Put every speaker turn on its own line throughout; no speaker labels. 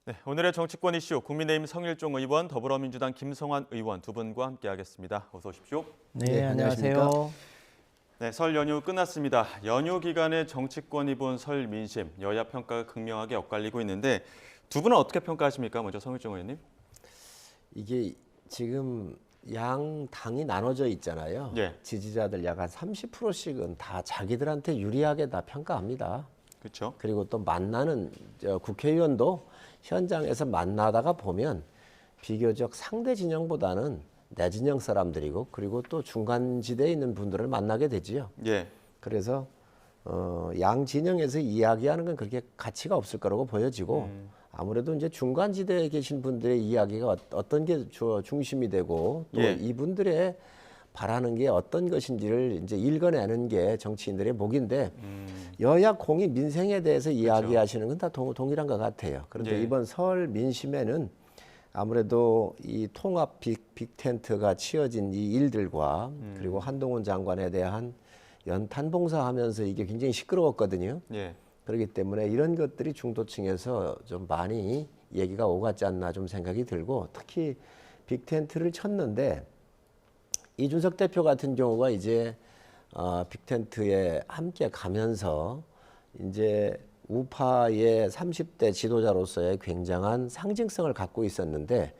네, 오늘의 정치권 이슈 국민의힘 성일종 의원, 더불어민주당 김성환 의원 두 분과 함께하겠습니다. 어서 오십시오.
네, 안녕하세요.
네, 설 연휴 끝났습니다. 연휴 기간에 정치권이 본 설 민심, 여야 평가가 극명하게 엇갈리고 있는데 두 분은 어떻게 평가하십니까? 먼저 성일종 의원님.
이게 지금 양 당이 나눠져 있잖아요.
예.
지지자들 약 한 30%씩은 다 자기들한테 유리하게 다 평가합니다.
그렇죠.
그리고 또 만나는 국회의원도 현장에서 만나다가 보면 비교적 상대 진영보다는 내 진영 사람들이고 그리고 또 중간 지대에 있는 분들을 만나게 되지요.
예.
그래서 양 진영에서 이야기하는 건 그렇게 가치가 없을 거라고 보여지고 아무래도 이제 중간 지대에 계신 분들의 이야기가 어떤 게 중심이 되고 또
예.
이분들의 바라는 게 어떤 것인지를 이제 읽어내는 게 정치인들의 목인데 여야 공이 민생에 대해서 이야기하시는 건 다 동일한 것 같아요. 그런데
예.
이번 설 민심에는 아무래도 이 통합 빅텐트가 치어진 이 일들과 그리고 한동훈 장관에 대한 연탄 봉사하면서 이게 굉장히 시끄러웠거든요.
예.
그렇기 때문에 이런 것들이 중도층에서 좀 많이 얘기가 오갔지 않나 좀 생각이 들고 특히 빅텐트를 쳤는데 이준석 대표 같은 경우가 이제 빅텐트에 함께 가면서 이제 우파의 30대 지도자로서의 굉장한 상징성을 갖고 있었는데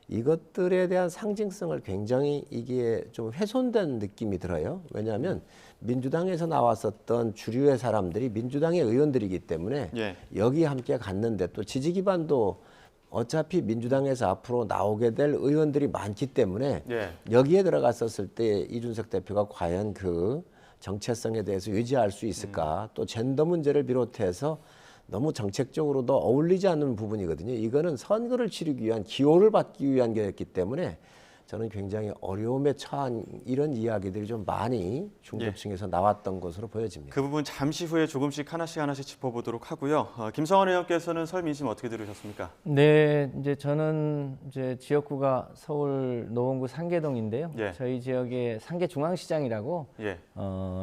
이것들에 대한 상징성을 굉장히 이게 좀 훼손된 느낌이 들어요. 왜냐하면 민주당에서 나왔었던 주류의 사람들이 민주당의 의원들이기 때문에
예.
여기 함께 갔는데 또 지지 기반도 어차피 민주당에서 앞으로 나오게 될 의원들이 많기 때문에
예.
여기에 들어갔었을 때 이준석 대표가 과연 그 정체성에 대해서 유지할 수 있을까? 또 젠더 문제를 비롯해서 너무 정책적으로도 어울리지 않는 부분이거든요. 이거는 선거를 치르기 위한 기호를 받기 위한 게였기 때문에 저는 굉장히 어려움에 처한 이런 이야기들이 좀 많이 중도층에서 나왔던 것으로 보여집니다.
그 부분 잠시 후에 조금씩 하나씩 짚어보도록 하고요. 김성환 의원께서는 설 민심 어떻게 들으셨습니까?
네, 이제 저는 이제 지역구가 서울 노원구 상계동인데요.
예.
저희 지역에 상계중앙시장이라고
예.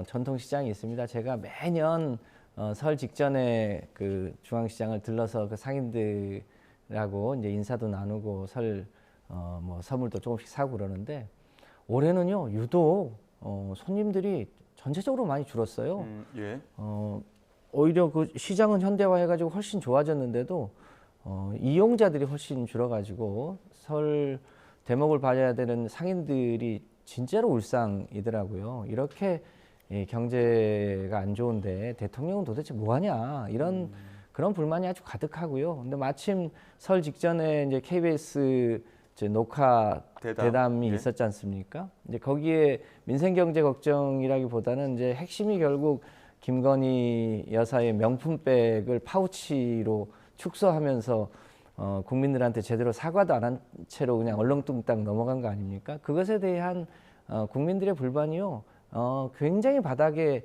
전통시장이 있습니다. 제가 매년 설 직전에 그 중앙시장을 들러서 그 상인들하고 이제 인사도 나누고 뭐 선물도 조금씩 사고 그러는데 올해는요 유독 손님들이 전체적으로 많이 줄었어요.
예.
오히려 그 시장은 현대화해가지고 훨씬 좋아졌는데도 이용자들이 훨씬 줄어가지고 설 대목을 봐야 되는 상인들이 진짜로 울상이더라고요. 이렇게 경제가 안 좋은데 대통령은 도대체 뭐하냐 이런 그런 불만이 아주 가득하고요. 근데 마침 설 직전에 이제 KBS 녹화 대담이
예.
있었지 않습니까? 이제 거기에 민생 경제 걱정이라기보다는 이제 핵심이 결국 김건희 여사의 명품백을 파우치로 축소하면서 국민들한테 제대로 사과도 안 한 채로 그냥 얼렁뚱땅 넘어간 거 아닙니까? 그것에 대한 국민들의 불만이요 굉장히 바닥에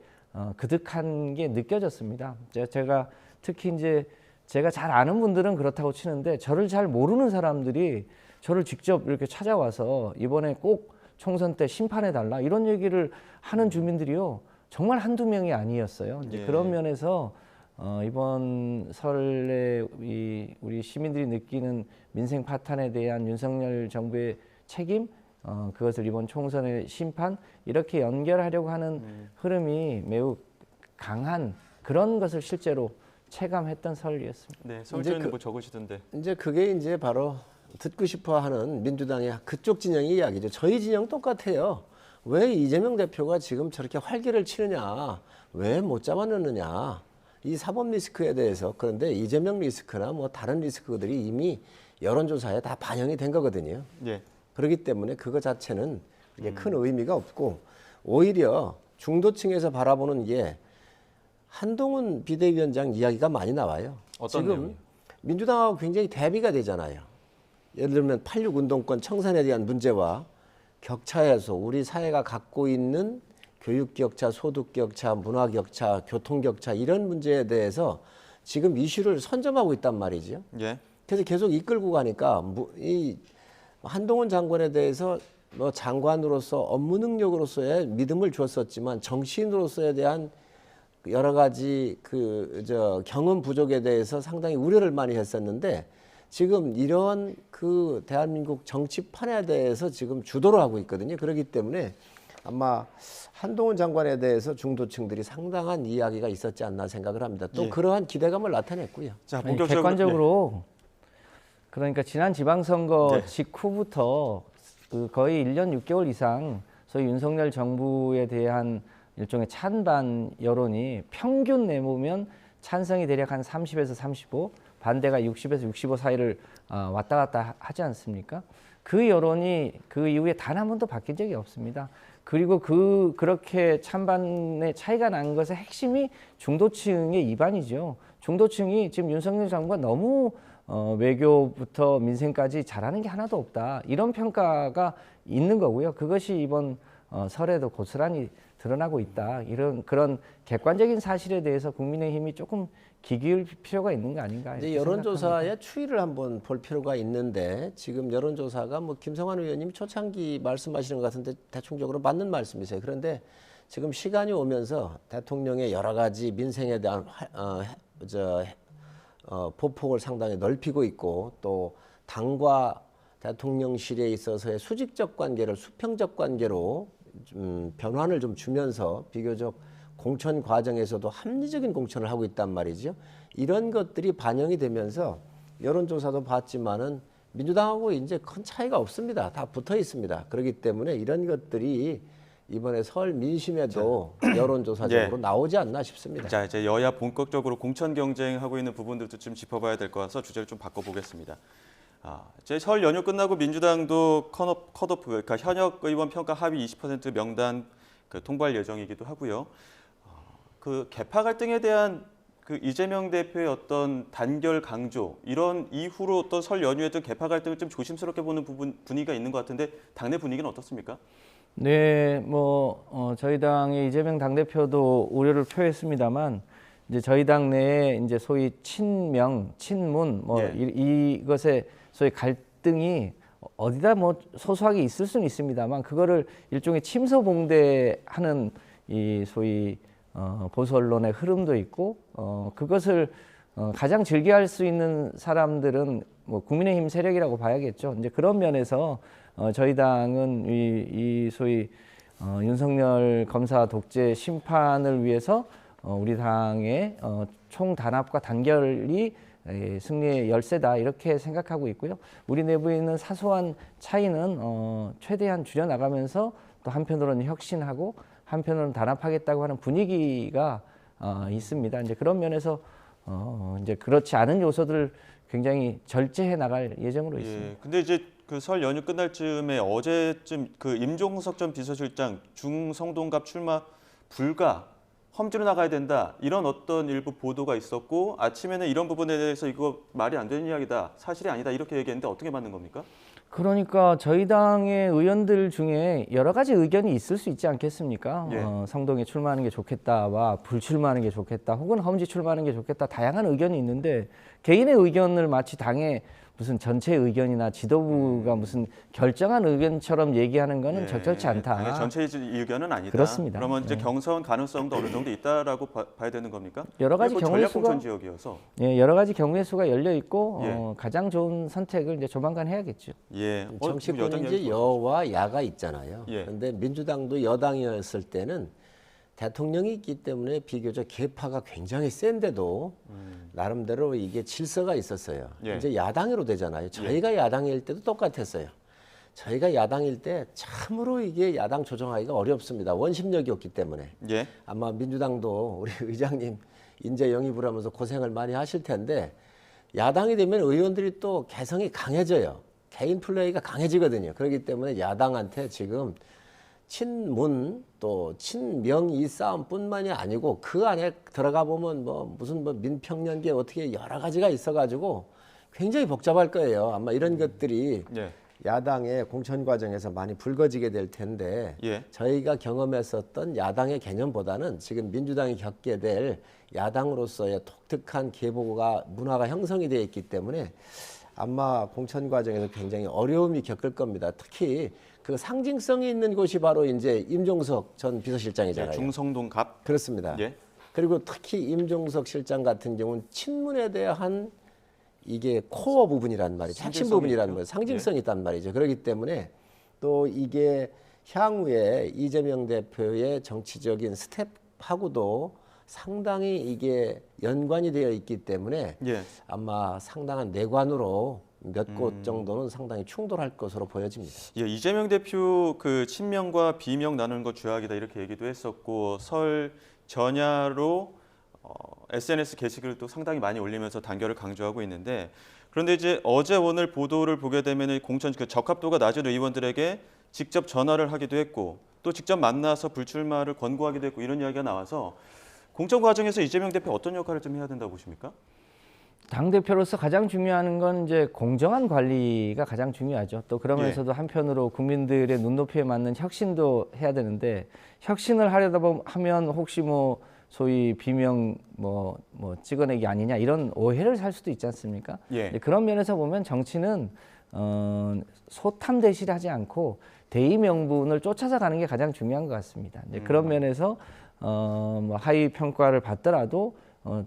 그득한 게 느껴졌습니다. 제가 특히 이제 제가 잘 아는 분들은 그렇다고 치는데 저를 잘 모르는 사람들이 저를 직접 이렇게 찾아와서 이번에 꼭 총선 때 심판해달라 이런 얘기를 하는 주민들이요 정말 한두 명이 아니었어요. 이제
예.
그런 면에서 이번 설에 우리 시민들이 느끼는 민생 파탄에 대한 윤석열 정부의 책임 그것을 이번 총선의 심판 이렇게 연결하려고 하는 흐름이 매우 강한 그런 것을 실제로 체감했던 설이었습니다.
네. 성일종 뭐 적으시던데.
이제 그게 이제 바로 듣고 싶어하는 민주당의 그쪽 진영의 이야기죠. 저희 진영 똑같아요. 왜 이재명 대표가 지금 저렇게 활개를 치느냐, 왜 못 잡아넣느냐, 이 사법 리스크에 대해서. 그런데 이재명 리스크나 뭐 다른 리스크들이 이미 여론조사에 다 반영이 된 거거든요.
예.
그렇기 때문에 그거 자체는 그게 큰 의미가 없고 오히려 중도층에서 바라보는 게 한동훈 비대위원장 이야기가 많이 나와요.
어떤
지금
내용이요?
민주당하고 굉장히 대비가 되잖아요. 예를 들면 86 운동권 청산에 대한 문제와 격차에서 우리 사회가 갖고 있는 교육 격차, 소득 격차, 문화 격차, 교통 격차 이런 문제에 대해서 지금 이슈를 선점하고 있단 말이죠.
예.
그래서 계속 이끌고 가니까 이 한동훈 장관에 대해서 뭐 장관으로서 업무 능력으로서의 믿음을 줬었지만 정치인으로서에 대한 여러 가지 경험 부족에 대해서 상당히 우려를 많이 했었는데 지금 이런 그 대한민국 정치판에 대해서 지금 주도를 하고 있거든요. 그렇기 때문에 아마 한동훈 장관에 대해서 중도층들이 상당한 이야기가 있었지 않나 생각을 합니다. 또
예.
그러한 기대감을 나타냈고요.
자,
아니,
본격적으로
객관적으로 그러니까 지난 지방선거
네.
직후부터 그 거의 1년 6개월 이상 소위 윤석열 정부에 대한 일종의 찬반 여론이 평균 내보면 찬성이 대략 한 30에서 35, 반대가 60에서 65 사이를 왔다 갔다 하지 않습니까? 그 여론이 그 이후에 단 한 번도 바뀐 적이 없습니다. 그리고 그렇게 찬반의 차이가 난 것의 핵심이 중도층의 이반이죠. 중도층이 지금 윤석열 정부가 너무 외교부터 민생까지 잘하는 게 하나도 없다. 이런 평가가 있는 거고요. 그것이 이번 설에도 고스란히 드러나고 있다. 그런 객관적인 사실에 대해서 국민의힘이 조금 귀 기울일 필요가 있는 거 아닌가.
이제
이렇게 생각합니다.
여론조사의 추이를 한번 볼 필요가 있는데 지금 여론조사가 뭐 김성환 의원님 초창기 말씀하시는 것 같은데 대충적으로 맞는 말씀이세요. 그런데 지금 시간이 오면서 대통령의 여러 가지 민생에 대한 보폭을 상당히 넓히고 있고 또 당과 대통령실에 있어서의 수직적 관계를 수평적 관계로 변환을 좀 주면서 비교적 공천 과정에서도 합리적인 공천을 하고 있단 말이죠. 이런 것들이 반영이 되면서 여론조사도 봤지만은 민주당하고 이제 큰 차이가 없습니다. 다 붙어 있습니다. 그렇기 때문에 이런 것들이 이번에 설 민심에도 여론조사적으로
예.
나오지 않나 싶습니다.
자, 이제 여야 본격적으로 공천 경쟁하고 있는 부분들도 좀 짚어봐야 될 것 같아서 주제를 좀 바꿔보겠습니다. 이제 설 연휴 끝나고 민주당도 컷오프, 그러니까 현역 의원 평가 하위 20% 명단 통보할 예정이기도 하고요. 그 계파 갈등에 대한 그 이재명 대표의 어떤 단결 강조 이런 이후로 어떤 설 연휴에도 계파 갈등을 좀 조심스럽게 보는 분위기가 있는 것 같은데 당내 분위기는 어떻습니까?
네, 저희 당의 이재명 당대표도 우려를 표했습니다만 이제 저희 당 내에 이제 소위 친명, 친문
예.
이것의 소위 갈등이 어디다 소소하게 있을 수는 있습니다만 그거를 일종의 침소봉대하는 이 소위 보수 언론의 흐름도 있고 그것을 가장 즐겨할 수 있는 사람들은 뭐 국민의힘 세력이라고 봐야겠죠. 이제 그런 면에서 저희 당은 이 소위 윤석열 검사 독재 심판을 위해서 우리 당의 총단합과 단결이 승리의 열쇠다 이렇게 생각하고 있고요. 우리 내부에 있는 사소한 차이는 최대한 줄여나가면서 또 한편으로는 혁신하고 한편으로는 단합하겠다고 하는 분위기가 있습니다. 이제 그런 면에서 이제 그렇지 않은 요소들을 굉장히 절제해 나갈 예정으로 있습니다.
예. 근데 이제 그 설 연휴 끝날 즈음에 어제쯤 그 임종석 전 비서실장 중성동갑 출마 불가 험지로 나가야 된다 이런 어떤 일부 보도가 있었고 아침에는 이런 부분에 대해서 이거 말이 안 되는 이야기다 사실이 아니다 이렇게 얘기했는데 어떻게 맞는 겁니까?
그러니까 저희 당의 의원들 중에 여러 가지 의견이 있을 수 있지 않겠습니까?
예.
성동에 출마하는 게 좋겠다와 불출마하는 게 좋겠다 혹은 험지 출마하는 게 좋겠다 다양한 의견이 있는데 개인의 의견을 마치 당의 무슨 전체 의견이나 지도부가 무슨 결정한 의견처럼 얘기하는 거는 적절치 않다.
당의 전체 의견은 아니다.
그렇습니다.
그러면 이제 경선 가능성도 어느 정도 있다라고 봐야 되는 겁니까?
여러 가지
그리고
경우의
전략 공천
수가
지역이어서
예, 여러 가지 경우의 수가 열려 있고
예.
가장 좋은 선택을 이제 조만간 해야겠죠.
예.
정치권은 이제 여와 야가 있잖아요.
예.
그런데 민주당도 여당이었을 때는 대통령이 있기 때문에 비교적 계파가 굉장히 센데도 나름대로 이게 질서가 있었어요.
예.
이제 야당으로 되잖아요. 저희가 야당일 때도 똑같았어요. 저희가 야당일 때 참으로 이게 야당 조정하기가 어렵습니다. 원심력이 없기 때문에.
예.
아마 민주당도 우리 의장님 인재 영입을 하면서 고생을 많이 하실 텐데 야당이 되면 의원들이 또 개성이 강해져요. 개인 플레이가 강해지거든요. 그렇기 때문에 야당한테 지금 친문 또 친명 이 싸움뿐만이 아니고 그 안에 들어가 보면 무슨 민평연계 어떻게 여러 가지가 있어가지고 굉장히 복잡할 거예요. 아마 이런 것들이
예.
야당의 공천 과정에서 많이 불거지게 될 텐데
예.
저희가 경험했었던 야당의 개념보다는 지금 민주당이 겪게 될 야당으로서의 독특한 계보가 문화가 형성이 되어 있기 때문에 아마 공천 과정에서 굉장히 어려움이 겪을 겁니다. 특히 그 상징성이 있는 곳이 바로 이제 임종석 전 비서실장이잖아요.
중성동 갑.
그렇습니다.
예.
그리고 특히 임종석 실장 같은 경우는 친문에 대한 이게 코어 부분이란 말이죠. 핵심
상징성이
부분이란
있죠.
말이죠. 상징성이 있단 말이죠. 그렇기 때문에 또 이게 향후에 이재명 대표의 정치적인 스텝하고도 상당히 이게 연관이 되어 있기 때문에
예.
아마 상당한 내관으로 몇 곳 정도는 상당히 충돌할 것으로 보여집니다.
예, 이재명 대표 그 친명과 비명 나누는 것 죄악이다 이렇게 얘기도 했었고 설 전야로 SNS 게시글도 상당히 많이 올리면서 단결을 강조하고 있는데 그런데 이제 어제 오늘 보도를 보게 되면 공천 그 적합도가 낮은 의원들에게 직접 전화를 하기도 했고 또 직접 만나서 불출마를 권고하기도 했고 이런 이야기가 나와서 공천 과정에서 이재명 대표 어떤 역할을 좀 해야 된다고 보십니까?
당 대표로서 가장 중요한 건 이제 공정한 관리가 가장 중요하죠. 또 그러면서도 한편으로 국민들의 눈높이에 맞는 혁신도 해야 되는데 혁신을 하려다 하면 혹시 뭐 소위 비명 뭐 찍어내기 아니냐 이런 오해를 살 수도 있지 않습니까?
예.
그런 면에서 보면 정치는 소탐대실 하지 않고 대의 명분을 쫓아서 가는 게 가장 중요한 것 같습니다. 이제 그런 면에서 뭐 하위 평가를 받더라도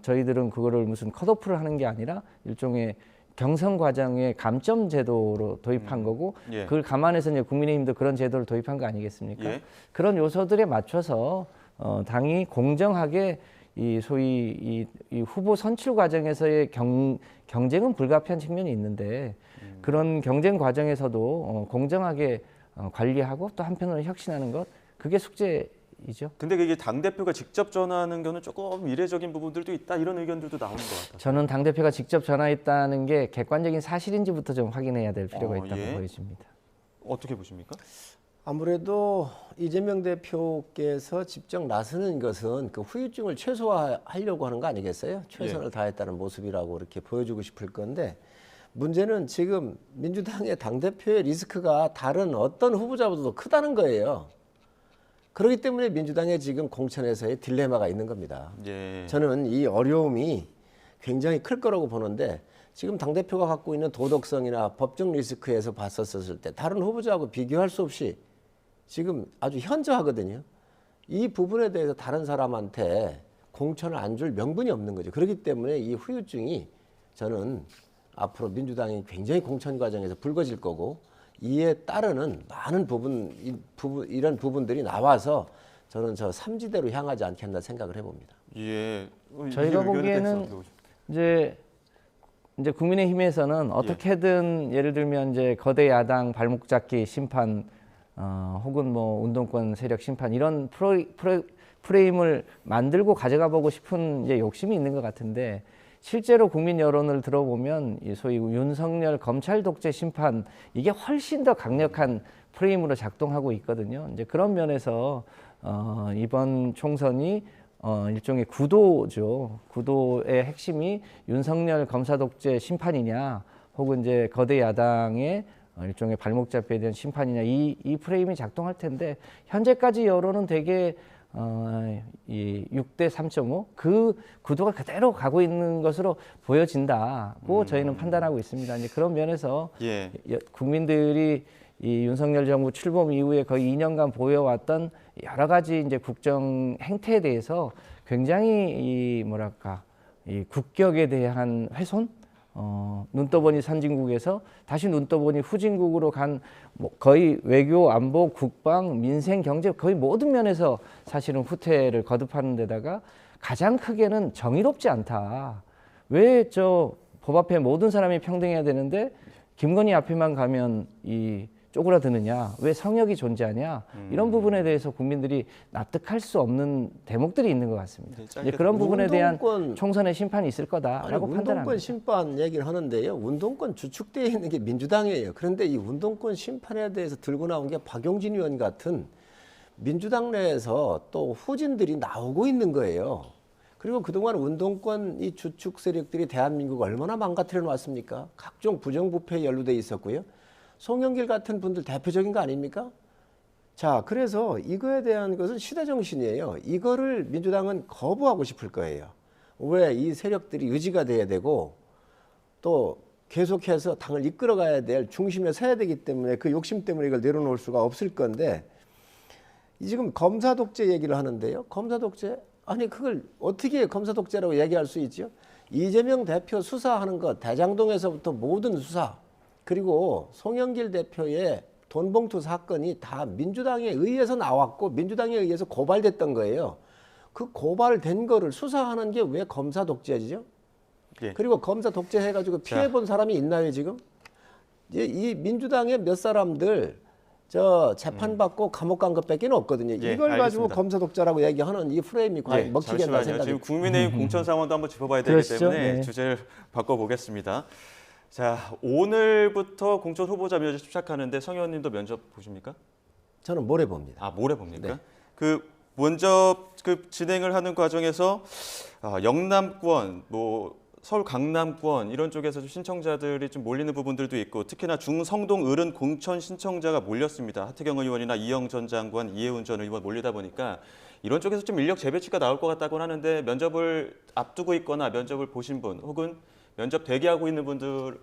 저희들은 그거를 무슨 컷오프를 하는 게 아니라 일종의 경선 과정의 감점 제도로 도입한 거고
예.
그걸 감안해서 이제 국민의힘도 그런 제도를 도입한 거 아니겠습니까?
예.
그런 요소들에 맞춰서 당이 공정하게 이 소위 이 후보 선출 과정에서의 경쟁은 불가피한 측면이 있는데 그런 경쟁 과정에서도 공정하게 관리하고 또 한편으로 혁신하는 것 그게 숙제이죠.
근데 이게 당 대표가 직접 전화하는 거는 조금 이례적인 부분들도 있다 이런 의견들도 나오는 것 같아요.
저는 당 대표가 직접 전화했다는 게 객관적인 사실인지부터 좀 확인해야 될 필요가 있다고
예.
보여집니다.
어떻게 보십니까?
아무래도 이재명 대표께서 직접 나서는 것은 그 후유증을 최소화하려고 하는 거 아니겠어요? 최선을 다했다는 모습이라고 이렇게 보여주고 싶을 건데 문제는 지금 민주당의 당대표의 리스크가 다른 어떤 후보자보다도 크다는 거예요. 그렇기 때문에 민주당의 지금 공천에서의 딜레마가 있는 겁니다.
예.
저는 이 어려움이 굉장히 클 거라고 보는데 지금 당대표가 갖고 있는 도덕성이나 법적 리스크에서 봤었을 때 다른 후보자하고 비교할 수 없이 지금 아주 현저하거든요. 이 부분에 대해서 다른 사람한테 공천을 안 줄 명분이 없는 거죠. 그렇기 때문에 이 후유증이 저는 앞으로 민주당이 굉장히 공천 과정에서 불거질 거고 이에 따르는 많은 이런 부분들이 나와서 저는 저 삼지대로 향하지 않겠나 생각을 해봅니다.
예.
저희가
이 의견에
보기에는
대해서
이제 국민의힘에서는 어떻게든 예를 들면 이제 거대 야당 발목 잡기 심판 혹은 뭐 운동권 세력 심판 이런 프레임을 만들고 가져가 보고 싶은 이제 욕심이 있는 것 같은데 실제로 국민 여론을 들어보면 이 소위 윤석열 검찰 독재 심판 이게 훨씬 더 강력한 프레임으로 작동하고 있거든요. 이제 그런 면에서 이번 총선이 일종의 구도죠. 구도의 핵심이 윤석열 검사 독재 심판이냐, 혹은 이제 거대 야당의 일종의 발목 잡기에 대한 심판이냐, 이 프레임이 작동할 텐데 현재까지 여론은 되게 이 6대 3.5 그 구도가 그대로 가고 있는 것으로 보여진다고 저희는 판단하고 있습니다. 이제 그런 면에서
예.
국민들이 이 윤석열 정부 출범 이후에 거의 2년간 보여왔던 여러 가지 이제 국정 행태에 대해서 굉장히 이 뭐랄까 이 국격에 대한 훼손, 눈 떠보니 선진국에서 다시 눈 떠보니 후진국으로 간 뭐 거의 외교, 안보, 국방, 민생, 경제 거의 모든 면에서 사실은 후퇴를 거듭하는 데다가 가장 크게는 정의롭지 않다. 왜 저 법 앞에 모든 사람이 평등해야 되는데 김건희 앞에만 가면 이 쪼그라드느냐, 왜 성역이 존재하냐, 이런 부분에 대해서 국민들이 납득할 수 없는 대목들이 있는 것 같습니다.
네, 짧게
이제 그런 부분에 대한
운동권,
총선의 심판이 있을 거다라고
운동권
판단합니다.
심판 얘기를 하는데요. 운동권 주축되어 있는 게 민주당이에요. 그런데 이 운동권 심판에 대해서 들고 나온 게 박용진 의원 같은 민주당 내에서 또 후진들이 나오고 있는 거예요. 그리고 그동안 운동권 이 주축 세력들이 대한민국을 얼마나 망가뜨려 놨습니까? 각종 부정부패에 연루돼 있었고요. 송영길 같은 분들 대표적인 거 아닙니까? 자, 그래서 이거에 대한 것은 시대정신이에요. 이거를 민주당은 거부하고 싶을 거예요. 왜 이 세력들이 유지가 돼야 되고 또 계속해서 당을 이끌어가야 될 중심에 서야 되기 때문에 그 욕심 때문에 이걸 내려놓을 수가 없을 건데 지금 검사 독재 얘기를 하는데요. 검사 독재? 아니 그걸 어떻게 검사 독재라고 얘기할 수 있죠? 이재명 대표 수사하는 것, 대장동에서부터 모든 수사, 그리고 송영길 대표의 돈봉투 사건이 다 민주당에 의해서 나왔고 민주당에 의해서 고발됐던 거예요. 그 고발된 거를 수사하는 게 왜 검사 독재죠?
예.
그리고 검사 독재해가지고 피해본 사람이 있나요 지금? 이 민주당의 몇 사람들 저 재판받고 감옥 간 것밖에 없거든요.
예,
이걸 가지고
알겠습니다.
검사 독재라고 얘기하는 이 프레임이 과연
예,
먹히겠나
잠시만요.
생각이.
지금 국민의힘 공천 상황도 한번 짚어봐야 되기
그러시죠?
때문에
네.
주제를 바꿔보겠습니다. 자, 오늘부터 공천 후보자 면접 시작하는데 성 의원님도 면접 보십니까?
저는 모레 봅니다.
아, 모레 봅니까?
네.
그 면접 그 진행을 하는 과정에서 영남권, 뭐 서울 강남권 이런 쪽에서 좀 신청자들이 좀 몰리는 부분들도 있고 특히나 중성동 을은 공천 신청자가 몰렸습니다. 하태경 의원이나 이영 전 장관, 이해운 전 의원 몰리다 보니까 이런 쪽에서 좀 인력 재배치가 나올 것 같다고 하는데 면접을 앞두고 있거나 면접을 보신 분 혹은 면접 대기하고 있는 분들의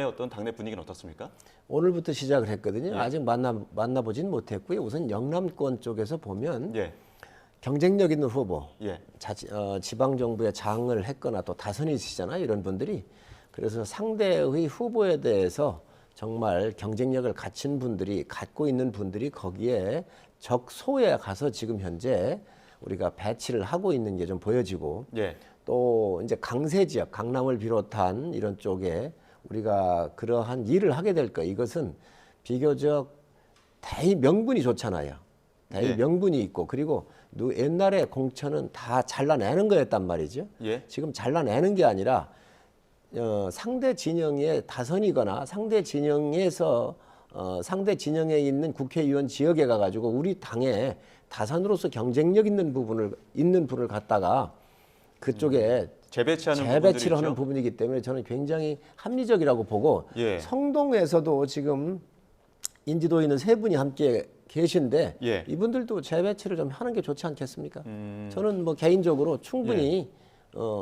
어떤 당내 분위기는 어떻습니까?
오늘부터 시작을 했거든요.
예.
아직 만나보진 못했고요. 우선 영남권 쪽에서 보면
예,
경쟁력 있는 후보,
예,
지방정부의 장을 했거나 또 다선이시잖아요. 이런 분들이. 그래서 상대의 후보에 대해서 정말 경쟁력을 갖춘 분들이 갖고 있는 분들이 거기에 적소에 가서 지금 현재 우리가 배치를 하고 있는 게 좀 보여지고
예,
또 이제 강세 지역, 강남을 비롯한 이런 쪽에 우리가 그러한 일을 하게 될 거. 이것은 비교적 대의 명분이 좋잖아요. 대의
예.
명분이 있고 그리고 옛날에 공천은 다 잘라내는 거였단 말이죠.
예,
지금 잘라내는 게 아니라 상대 진영의 다선이거나 상대 진영에서 상대 진영에 있는 국회의원 지역에 가가지고 우리 당에 다선으로서 경쟁력 있는 분을 갖다가 그쪽에
재배치하는
재배치를 하는
부분들이 있죠.
부분이기 때문에 저는 굉장히 합리적이라고 보고
예.
성동에서도 지금 인지도에 있는 세 분이 함께 계신데
예.
이분들도 재배치를 좀 하는 게 좋지 않겠습니까? 저는 뭐 개인적으로 충분히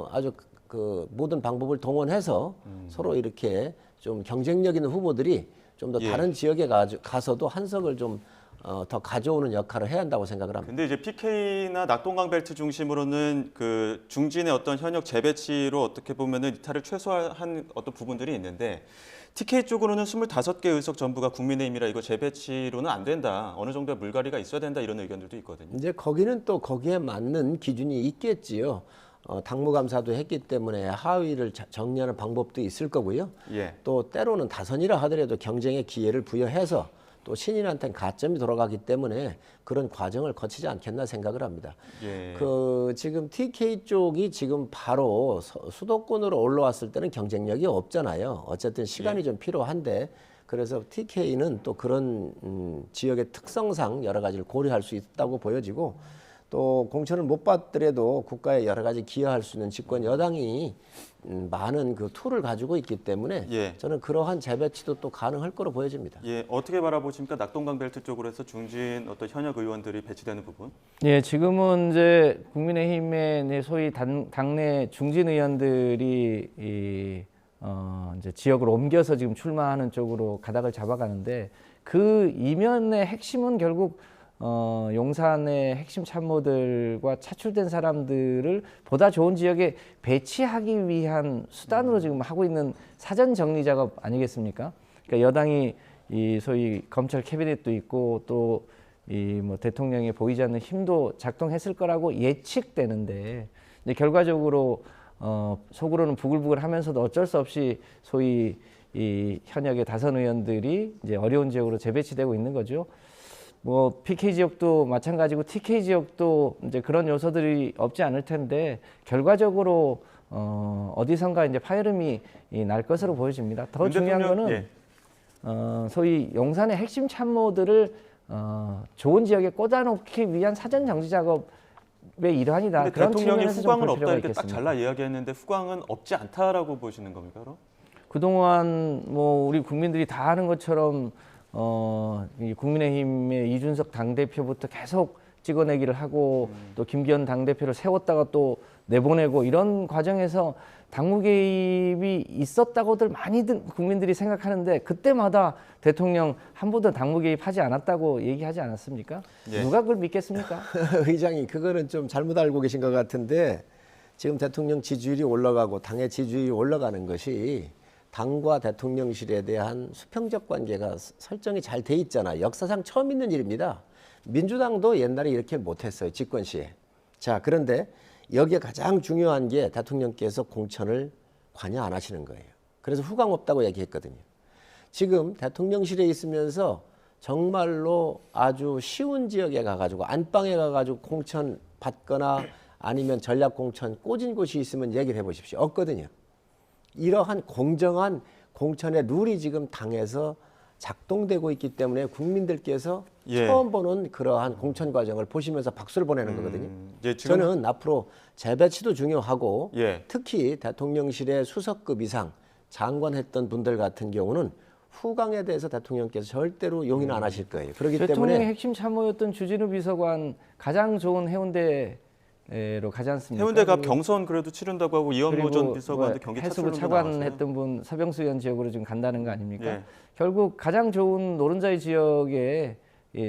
아주 그 모든 방법을 동원해서 서로 이렇게 좀 경쟁력 있는 후보들이 좀 더
예.
다른 지역에 가서도 한석을 좀 더 가져오는 역할을 해야 한다고 생각을 합니다.
근데 이제 PK나 낙동강 벨트 중심으로는 그 중진의 어떤 현역 재배치로 어떻게 보면은 이탈을 최소화한 어떤 부분들이 있는데 TK 쪽으로는 25개 의석 전부가 국민의힘이라 이거 재배치로는 안 된다. 어느 정도의 물갈이가 있어야 된다 이런 의견들도 있거든요.
이제 거기는 또 거기에 맞는 기준이 있겠지요. 당무감사도 했기 때문에 하위를 정리하는 방법도 있을 거고요.
예.
또 때로는 다선이라 하더라도 경쟁의 기회를 부여해서 또 신인한테는 가점이 돌아가기 때문에 그런 과정을 거치지 않겠나 생각을 합니다.
예.
그 지금 TK 쪽이 지금 바로 수도권으로 올라왔을 때는 경쟁력이 없잖아요. 어쨌든 시간이 좀 필요한데 그래서 TK는 또 그런 지역의 특성상 여러 가지를 고려할 수 있다고 보여지고 또 공천을 못 받더라도 국가에 여러 가지 기여할 수 있는 집권 여당이 많은 그 툴을 가지고 있기 때문에
예.
저는 그러한 재배치도 또 가능할 거로 보여집니다.
예, 어떻게 바라보십니까? 낙동강 벨트 쪽으로 해서 중진 어떤 현역 의원들이 배치되는 부분.
예, 지금은 이제 국민의힘의 소위 당내 중진 의원들이 이제 지역을 옮겨서 지금 출마하는 쪽으로 가닥을 잡아가는데 그 이면의 핵심은 결국 용산의 핵심 참모들과 차출된 사람들을 보다 좋은 지역에 배치하기 위한 수단으로 지금 하고 있는 사전 정리 작업 아니겠습니까? 그러니까 여당이 이 소위 검찰 캐비넷도 있고 또 이 뭐 대통령의 보이지 않는 힘도 작동했을 거라고 예측되는데 이제 결과적으로 속으로는 부글부글하면서도 어쩔 수 없이 소위 이 현역의 다선 의원들이 이제 어려운 지역으로 재배치되고 있는 거죠. 뭐 PK 지역도 마찬가지고 TK 지역도 이제 그런 요소들이 없지 않을 텐데 결과적으로 어디선가 이제 파열음이 날 것으로 보여집니다. 더 중요한 거는
예.
소위 용산의 핵심 참모들을 좋은 지역에 꽂아놓기 위한 사전 정지 작업의 일환이다.
근데
그런
대통령이
측면에서 좀
후광은
볼
없다
필요가
이렇게 딱
있겠습니다.
잘라 이야기했는데 후광은 없지 않다라고 보시는 겁니까? 그럼?
그동안 뭐 우리 국민들이 다 아는 것처럼 이 국민의힘의 이준석 당대표부터 계속 찍어내기를 하고 또 김기현 당대표를 세웠다가 또 내보내고 이런 과정에서 당무 개입이 있었다고들 많이들 국민들이 생각하는데 그때마다 대통령 한 번도 당무 개입하지 않았다고 얘기하지 않았습니까?
예.
누가 그걸 믿겠습니까?
의장이 그거는 좀 잘못 알고 계신 것 같은데 지금 대통령 지지율이 올라가고 당의 지지율이 올라가는 것이 당과 대통령실에 대한 수평적 관계가 설정이 잘 돼 있잖아요. 역사상 처음 있는 일입니다. 민주당도 옛날에 이렇게 못했어요. 집권 시에. 자, 그런데 여기에 가장 중요한 게 대통령께서 공천을 관여 안 하시는 거예요. 그래서 후광 없다고 얘기했거든요. 지금 대통령실에 있으면서 정말로 아주 쉬운 지역에 가가지고 안방에 가가지고 공천 받거나 아니면 전략 공천 꽂은 곳이 있으면 얘기를 해보십시오. 없거든요. 이러한 공정한 공천의 룰이 지금 당에서 작동되고 있기 때문에 국민들께서
예.
처음 보는 그러한 공천 과정을 보시면서 박수를 보내는 거거든요.
예, 지금
저는 앞으로 재배치도 중요하고
예.
특히 대통령실의 수석급 이상 장관했던 분들 같은 경우는 후광에 대해서 대통령께서 절대로 용인 안 하실 거예요. 그렇기
대통령의
때문에
핵심 참모였던 주진우 비서관 가장 좋은 해운대로 가지 않습니까?
해운대가
그리고
경선 그래도 치른다고 하고 이원모 전 비서관도 경기
해수부
차출로 나왔어요.
차관했던 분 서병수 의원 지역으로 지금 간다는 거 아닙니까?
예.
결국 가장 좋은 노른자의 지역에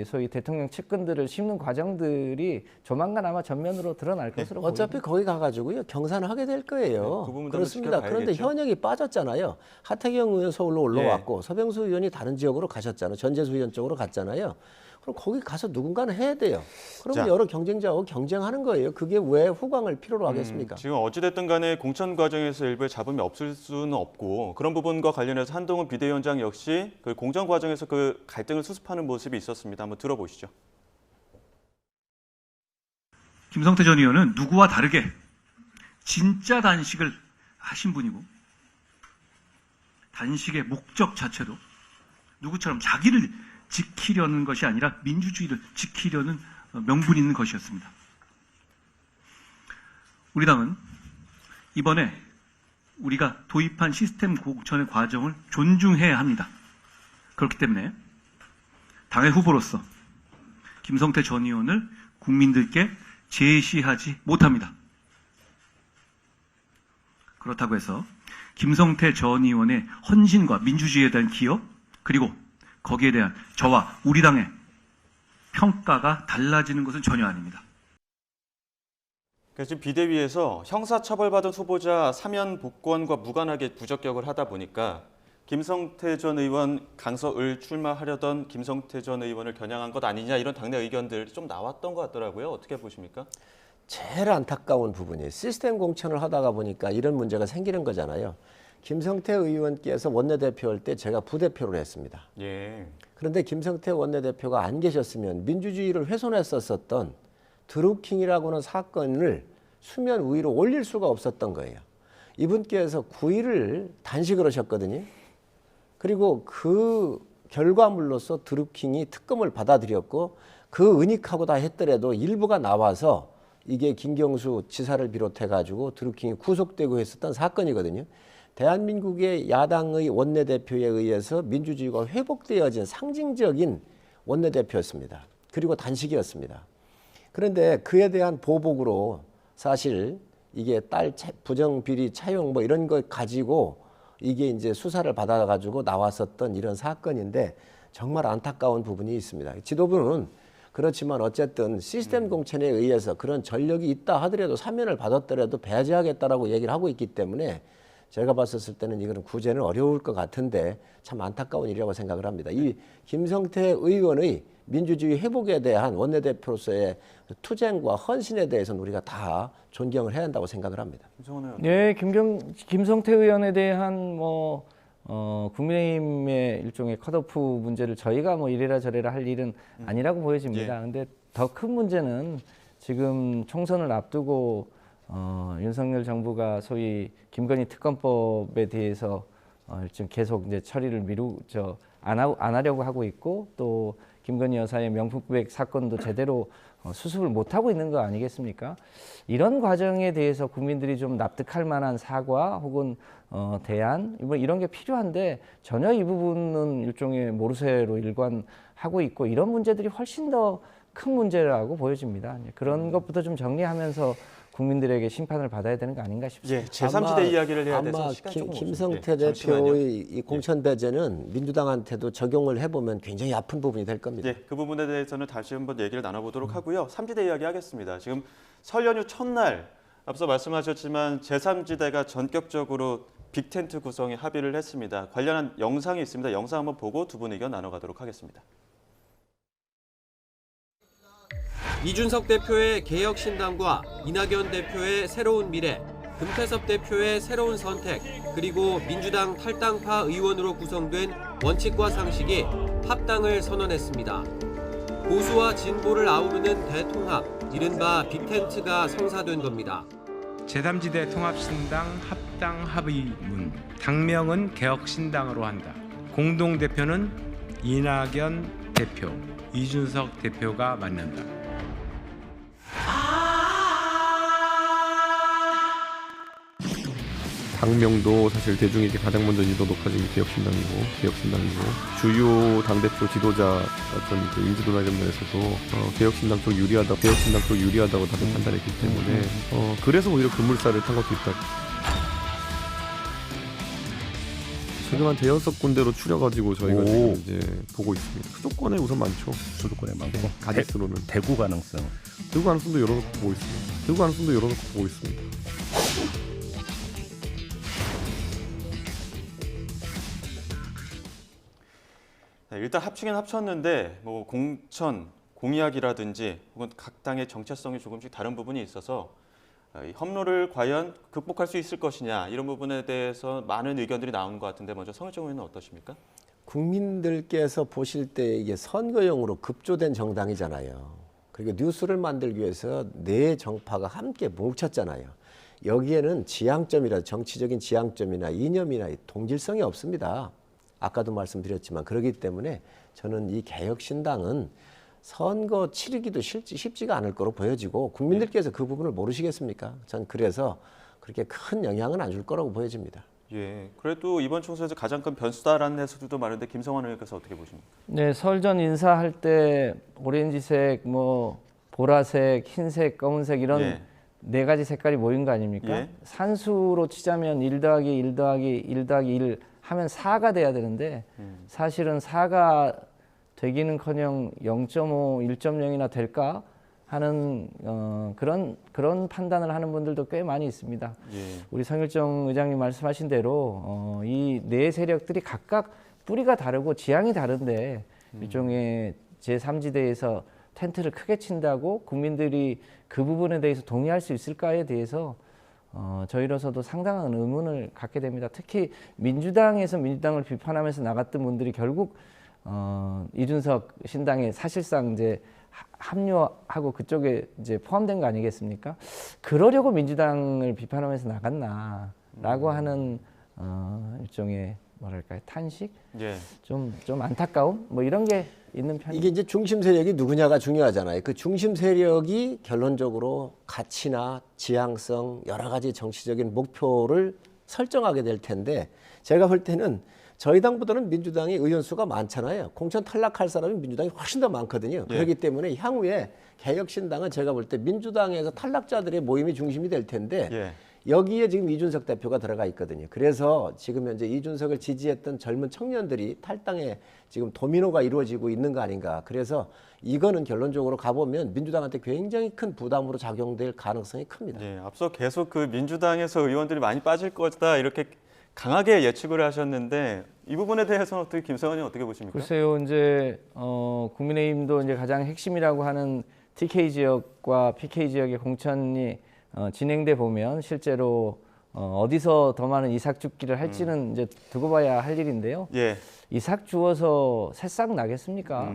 소위 대통령 측근들을 심는 과정들이 조만간 아마 전면으로 드러날 것으로
어차피
보입니다.
거기 가가지고요 경산을 하게 될 거예요.
네, 그 부분도
그렇습니다.
한번
그런데
지켜봐야겠죠.
현역이 빠졌잖아요. 하태경 의원 서울로 올라왔고 서병수 의원이 다른 지역으로 가셨잖아요. 전재수 의원 쪽으로 갔잖아요. 그럼 거기 가서 누군가는 해야 돼요. 그러면
자.
여러 경쟁자하고 경쟁하는 거예요. 그게 왜 후광을 필요로 하겠습니까?
지금 어찌됐든 간에 공천 과정에서 일부의 잡음이 없을 수는 없고 그런 부분과 관련해서 한동훈 비대위원장 역시 그 공정 과정에서 그 갈등을 수습하는 모습이 있었습니다. 한번 들어보시죠.
김성태 전 의원은 누구와 다르게 진짜 단식을 하신 분이고 단식의 목적 자체도 누구처럼 자기를 지키려는 것이 아니라 민주주의를 지키려는 명분 있는 것이었습니다. 우리 당은 이번에 우리가 도입한 시스템 공천의 과정을 존중해야 합니다. 그렇기 때문에 당의 후보로서 김성태 전 의원을 국민들께 제시하지 못합니다. 그렇다고 해서 김성태 전 의원의 헌신과 민주주의에 대한 기여 그리고 거기에 대한 저와 우리 당의 평가가 달라지는 것은 전혀 아닙니다.
그래서 지금 비대위에서 형사처벌받은 후보자 사면 복권과 무관하게 부적격을 하다 보니까 김성태 전 의원 강서을 출마하려던 김성태 전 의원을 겨냥한 것 아니냐 이런 당내 의견들이 좀 나왔던 것 같더라고요. 어떻게 보십니까?
제일 안타까운 부분이 시스템 공천을 하다가 보니까 이런 문제가 생기는 거잖아요. 김성태 의원께서 원내대표 할 때 제가 부대표를 했습니다.
예.
그런데 김성태 원내대표가 안 계셨으면 민주주의를 훼손했었던 드루킹이라고는 사건을 수면 위로 올릴 수가 없었던 거예요. 이분께서 9일을 단식을 하셨거든요. 그리고 그 결과물로서 드루킹이 특검을 받아들였고 그 은닉하고 다 했더라도 일부가 나와서 이게 김경수 지사를 비롯해가지고 드루킹이 구속되고 했었던 사건이거든요. 대한민국의 야당의 원내대표에 의해서 민주주의가 회복되어진 상징적인 원내대표였습니다. 그리고 단식이었습니다. 그런데 그에 대한 보복으로 사실 이게 딸 부정비리 차용 뭐 이런 걸 가지고 이게 이제 수사를 받아가지고 나왔었던 이런 사건인데 정말 안타까운 부분이 있습니다. 지도부는 그렇지만 어쨌든 시스템 공천에 의해서 그런 전력이 있다 하더라도 사면을 받았더라도 배제하겠다라고 얘기를 하고 있기 때문에 제가 봤었을 때는 이거는 구제는 어려울 것 같은데 참 안타까운 일이라고 생각을 합니다. 이 김성태 의원의 민주주의 회복에 대한 원내대표로서의 투쟁과 헌신에 대해서는 우리가 다 존경을 해야 한다고 생각을 합니다.
김성원 의원.
네, 김성태 의원에 대한 국민의힘의 일종의 컷오프 문제를 저희가 이래라 저래라 할 일은 아니라고 보여집니다. 근데 더 큰 문제는 지금 총선을 앞두고 윤석열 정부가 소위 김건희 특검법에 대해서 지금 계속 이제 처리를 안 하려고 하고 있고 또 김건희 여사의 명품백 사건도 제대로 수습을 못 하고 있는 거 아니겠습니까? 이런 과정에 대해서 국민들이 좀 납득할 만한 사과 혹은 대안 이런 게 필요한데 전혀 이 부분은 일종의 모르쇠로 일관하고 있고 이런 문제들이 훨씬 더 큰 문제라고 보여집니다. 그런 것부터 좀 정리하면서 국민들에게 심판을 받아야 되는 거 아닌가 싶습니다.
예, 제3지대 이야기를 해야 돼서
아마
시간이 조금
김성태
없습니다. 예, 잠시만요.
대표의 이 공천 배제는 민주당한테도 적용을 해보면 굉장히 아픈 부분이 될 겁니다.
예, 그 부분에 대해서는 다시 한번 얘기를 나눠보도록 하고요. 3지대 이야기 하겠습니다. 지금 설 연휴 첫날 앞서 말씀하셨지만 제3지대가 전격적으로 빅텐트 구성에 합의를 했습니다. 관련한 영상이 있습니다. 영상 한번 보고 두 분 의견 나눠가도록 하겠습니다.
이준석 대표의 개혁신당과 이낙연 대표의 새로운 미래, 금태섭 대표의 새로운 선택, 그리고 민주당 탈당파 의원으로 구성된 원칙과 상식이 합당을 선언했습니다. 보수와 진보를 아우르는 대통합, 이른바 빅텐트가 성사된 겁니다.
제3지대 통합신당 합당 합의문, 당명은 개혁신당으로 한다. 공동대표는 이낙연 대표, 이준석 대표가 맡는다.
당명도 사실 대중에게 가장 먼저 인지도 높아진 게 개혁신당이고 주요 당대표 지도자 어떤 그 인지도나 이런 면에서도 개혁신당 쪽 유리하다고 다들 판단했기 때문에 그래서 오히려 급물살을 탄 것도 있다. 지금 한 대여섯 군데로 추려가지고 저희가 지금 이제 보고 있습니다. 수도권에 우선 많죠.
수도권에 많고
가짓수로는
대구 가능성도
열어놓고 보고 있습니다.
네, 일단 합치긴 합쳤는데 뭐 공천, 공약이라든지 혹은 각 당의 정체성이 조금씩 다른 부분이 있어서 이 협로를 과연 극복할 수 있을 것이냐 이런 부분에 대해서 많은 의견들이 나오는 것 같은데 먼저 성일정 의원은 어떠십니까?
국민들께서 보실 때 이게 선거용으로 급조된 정당이잖아요. 그리고 뉴스를 만들기 위해서 네 정파가 함께 뭉쳤잖아요. 여기에는 지향점이라 정치적인 지향점이나 이념이나 동질성이 없습니다. 아까도 말씀드렸지만 그렇기 때문에 저는 이 개혁신당은 선거 치르기도 쉽지가 않을 거로 보여지고 국민들께서 그 부분을 모르시겠습니까? 전 그래서 그렇게 큰 영향은 안 줄 거라고 보여집니다.
예, 그래도 이번 총선에서 가장 큰 변수다라는 해석들도 많은데 김성환 의원께서 어떻게 보십니까?
네, 설전 인사할 때 오렌지색, 뭐 보라색, 흰색, 검은색 이런
예.
네 가지 색깔이 모인 거 아닙니까?
예.
산수로 치자면 1 더하기 1 더하기 1 더하기 1 하면 4가 돼야 되는데 사실은 4가 되기는커녕 0.5, 1.0이나 될까 하는 그런 판단을 하는 분들도 꽤 많이 있습니다.
예.
우리 성일정 의장님 말씀하신 대로 이 네 세력들이 각각 뿌리가 다르고 지향이 다른데 일종의 제3지대에서 텐트를 크게 친다고 국민들이 그 부분에 대해서 동의할 수 있을까에 대해서 저희로서도 상당한 의문을 갖게 됩니다. 특히 민주당에서 민주당을 비판하면서 나갔던 분들이 결국 이준석 신당에 사실상 이제 합류하고 그쪽에 이제 포함된 거 아니겠습니까? 그러려고 민주당을 비판하면서 나갔나라고 하는 일종의 뭐랄까요, 탄식,
예.
좀 안타까움, 뭐 이런 게 있는 편이에요.
이게 이제 중심 세력이 누구냐가 중요하잖아요. 그 중심 세력이 결론적으로 가치나 지향성, 여러 가지 정치적인 목표를 설정하게 될 텐데 제가 볼 때는 저희 당보다는 민주당이 의원 수가 많잖아요. 공천 탈락할 사람이 민주당이 훨씬 더 많거든요.
예.
그렇기 때문에 향후에 개혁신당은 제가 볼 때 민주당에서 탈락자들의 모임이 중심이 될 텐데
예.
여기에 지금 이준석 대표가 들어가 있거든요. 그래서 지금 현재 이준석을 지지했던 젊은 청년들이 탈당에 지금 도미노가 이루어지고 있는 거 아닌가. 그래서 이거는 결론적으로 가보면 민주당한테 굉장히 큰 부담으로 작용될 가능성이 큽니다.
예, 앞서 계속 그 민주당에서 의원들이 많이 빠질 거다 이렇게 강하게 예측을 하셨는데 이 부분에 대해서는 어떻게 김성환 의원 어떻게 보십니까?
글쎄요, 이제 국민의힘도 이제 가장 핵심이라고 하는 TK 지역과 PK 지역의 공천이 진행돼 보면 실제로 어디서 더 많은 이삭 죽기를 할지는 이제 두고 봐야 할 일인데요.
예.
이삭 주워서 새싹 나겠습니까?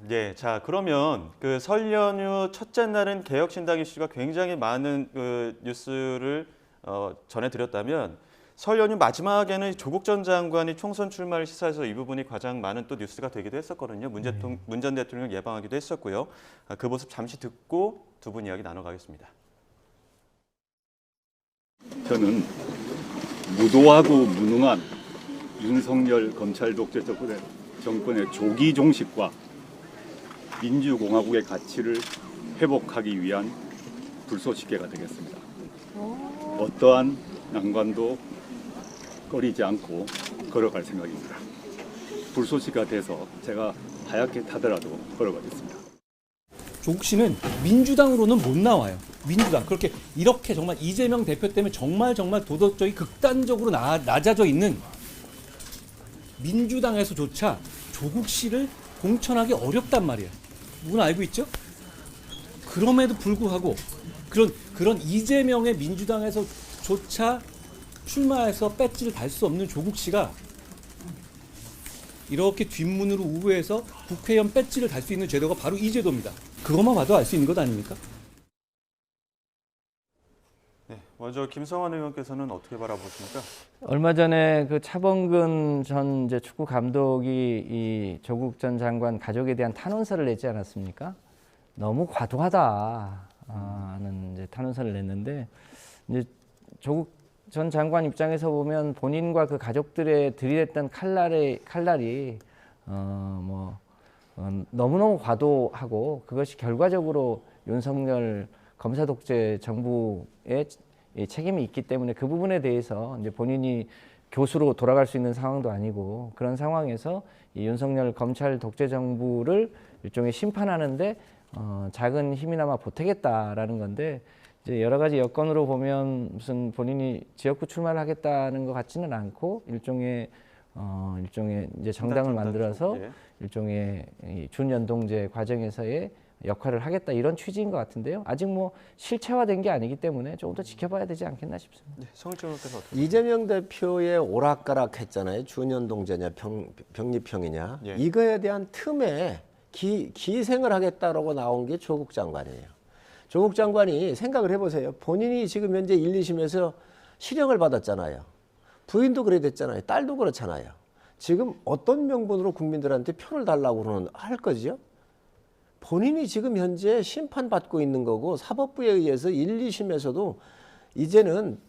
예, 자 그러면 그 설 연휴 첫째 날은 개혁신당 이슈가 굉장히 많은 그 뉴스를 전해드렸다면 설 연휴 마지막에는 조국 전 장관이 총선 출마를 시사해서 이 부분이 가장 많은 또 뉴스가 되기도 했었거든요. 문 전 대통령 예방하기도 했었고요. 그 모습 잠시 듣고 두 분 이야기 나눠가겠습니다.
저는 무도하고 무능한 윤석열 검찰 독재 정권의 조기 종식과 민주공화국의 가치를 회복하기 위한 불쏘시개가 되겠습니다. 어떠한 난관도 꺼리지 않고 걸어갈 생각입니다. 불쏘시개가 돼서 제가 하얗게 타더라도 걸어가겠습니다.
조국 씨는 민주당으로는 못 나와요. 민주당 그렇게 이렇게 정말 이재명 대표 때문에 정말 도덕적이 극단적으로 낮아져 있는 민주당에서조차 조국 씨를 공천하기 어렵단 말이에요. 누구나 알고 있죠? 그럼에도 불구하고 그런 이재명의 민주당에서조차 출마해서 배지를 달 수 없는 조국 씨가 이렇게 뒷문으로 우회해서 국회의원 배지를 달 수 있는 제도가 바로 이 제도입니다. 그것만 봐도 알 수 있는 것 아닙니까?
네, 먼저 김성환 의원께서는 어떻게 바라보십니까?
얼마 전에 그 차범근 전 이제 축구 감독이 이 조국 전 장관 가족에 대한 탄원서를 냈지 않았습니까? 너무 과도하다 하는 이제 탄원서를 냈는데 이제 조국 전 장관 입장에서 보면 본인과 그 가족들의 들이댔던 칼날이 너무너무 과도하고 그것이 결과적으로 윤석열 검사 독재 정부의 책임이 있기 때문에 그 부분에 대해서 이제 본인이 교수로 돌아갈 수 있는 상황도 아니고 그런 상황에서 이 윤석열 검찰 독재 정부를 일종의 심판하는데 작은 힘이나마 보태겠다라는 건데 이제 여러 가지 여건으로 보면 무슨 본인이 지역구 출마를 하겠다는 것 같지는 않고 일종의 이제 정당을 만들어서
예.
일종의 이 준연동제 과정에서의 역할을 하겠다 이런 취지인 것 같은데요. 아직 뭐 실체화된 게 아니기 때문에 조금 더 지켜봐야 되지 않겠나 싶습니다.
네, 성일정 의원께서 어떻게?
이재명 대표의 오락가락했잖아요. 준연동제냐 병립형이냐.
예.
이거에 대한 틈에 기생을 하겠다라고 나온 게 조국 장관이에요. 조국 장관이 생각을 해보세요. 본인이 지금 현재 1, 2심에서 실형을 받았잖아요. 부인도 그래 됐잖아요. 딸도 그렇잖아요. 지금 어떤 명분으로 국민들한테 표를 달라고 할 거죠? 본인이 지금 현재 심판받고 있는 거고 사법부에 의해서 1, 2심에서도 이제는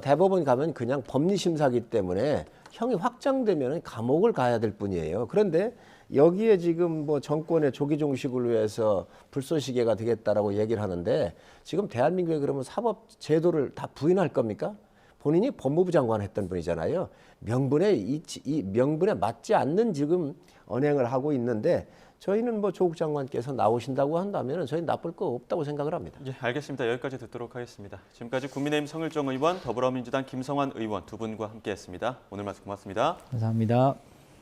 대법원 가면 그냥 법리심사기 때문에 형이 확정되면 감옥을 가야 될 뿐이에요. 그런데 여기에 지금 뭐 정권의 조기 종식을 위해서 불쏘시개가 되겠다라고 얘기를 하는데 지금 대한민국에 그러면 사법 제도를 다 부인할 겁니까? 본인이 법무부 장관 했던 분이잖아요. 명분에 맞지 않는 지금 언행을 하고 있는데 저희는 뭐 조국 장관께서 나오신다고 한다면 저희는 나쁠 거 없다고 생각을 합니다.
예, 알겠습니다. 여기까지 듣도록 하겠습니다. 지금까지 국민의힘 성일정 의원, 더불어민주당 김성환 의원 두 분과 함께했습니다. 오늘 말씀 고맙습니다.
감사합니다.